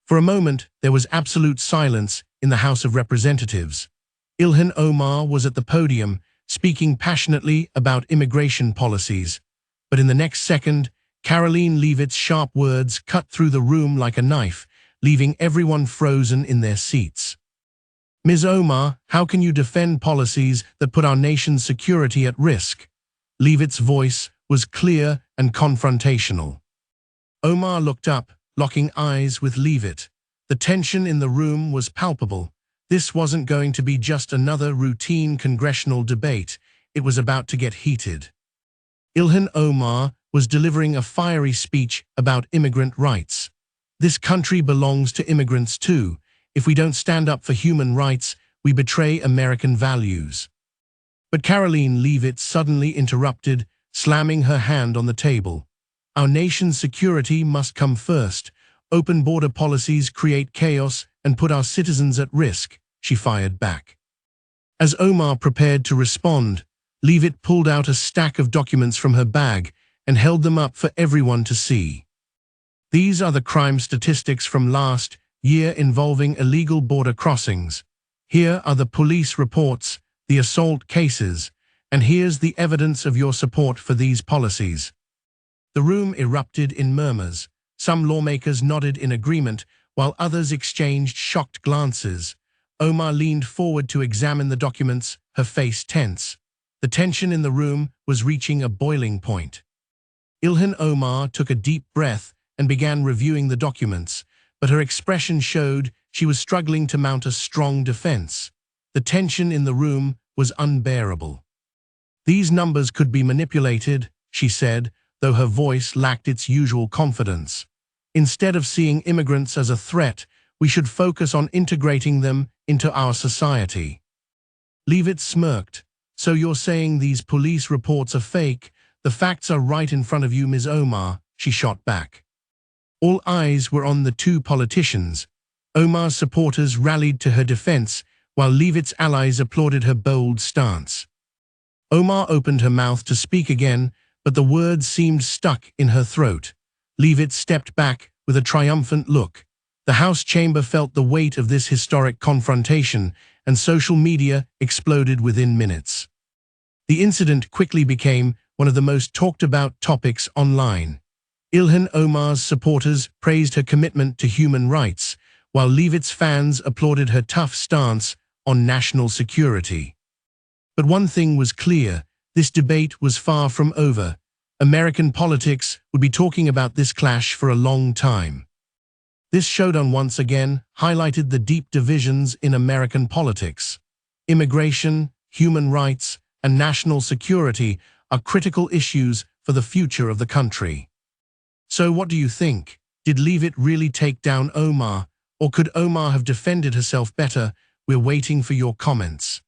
For a moment, there was absolute silence in the House of Representatives. Ilhan Omar was at the podium, speaking passionately about immigration policies. But in the next second, Karoline Leavitt's sharp words cut through the room like a knife, leaving everyone frozen in their seats. Ms. Omar, how can you defend policies that put our nation's security at risk? Leavitt's voice was clear and confrontational. Omar looked up, locking eyes with Leavitt. The tension in the room was palpable. This wasn't going to be just another routine congressional debate. It was about to get heated. Ilhan Omar was delivering a fiery speech about immigrant rights. This country belongs to immigrants too. If we don't stand up for human rights, we betray American values. But Karoline Leavitt suddenly interrupted, slamming her hand on the table. Our nation's security must come first. Open border policies create chaos and put our citizens at risk, she fired back. As Omar prepared to respond, Leavitt pulled out a stack of documents from her bag and held them up for everyone to see. These are the crime statistics from last year involving illegal border crossings. Here are the police reports, the assault cases, and here's the evidence of your support for these policies. The room erupted in murmurs. Some lawmakers nodded in agreement, while others exchanged shocked glances. Omar leaned forward to examine the documents, her face tense. The tension in the room was reaching a boiling point. Ilhan Omar took a deep breath and began reviewing the documents, but her expression showed she was struggling to mount a strong defense. The tension in the room was unbearable. These numbers could be manipulated, she said, though her voice lacked its usual confidence. Instead of seeing immigrants as a threat, we should focus on integrating them into our society. Leavitt smirked. So you're saying these police reports are fake? The facts are right in front of you, Ms. Omar, she shot back. All eyes were on the two politicians. Omar's supporters rallied to her defense, while Leavitt's allies applauded her bold stance. Omar opened her mouth to speak again, but the words seemed stuck in her throat. Leavitt stepped back with a triumphant look. The House chamber felt the weight of this historic confrontation, and social media exploded within minutes. The incident quickly became one of the most talked-about topics online. Ilhan Omar's supporters praised her commitment to human rights, while Leavitt's fans applauded her tough stance on national security. But one thing was clear: this debate was far from over. American politics would be talking about this clash for a long time. This showdown once again highlighted the deep divisions in American politics. Immigration, human rights, and national security are critical issues for the future of the country. So what do you think? Did Leavitt really take down Omar, or could Omar have defended herself better? We're waiting for your comments.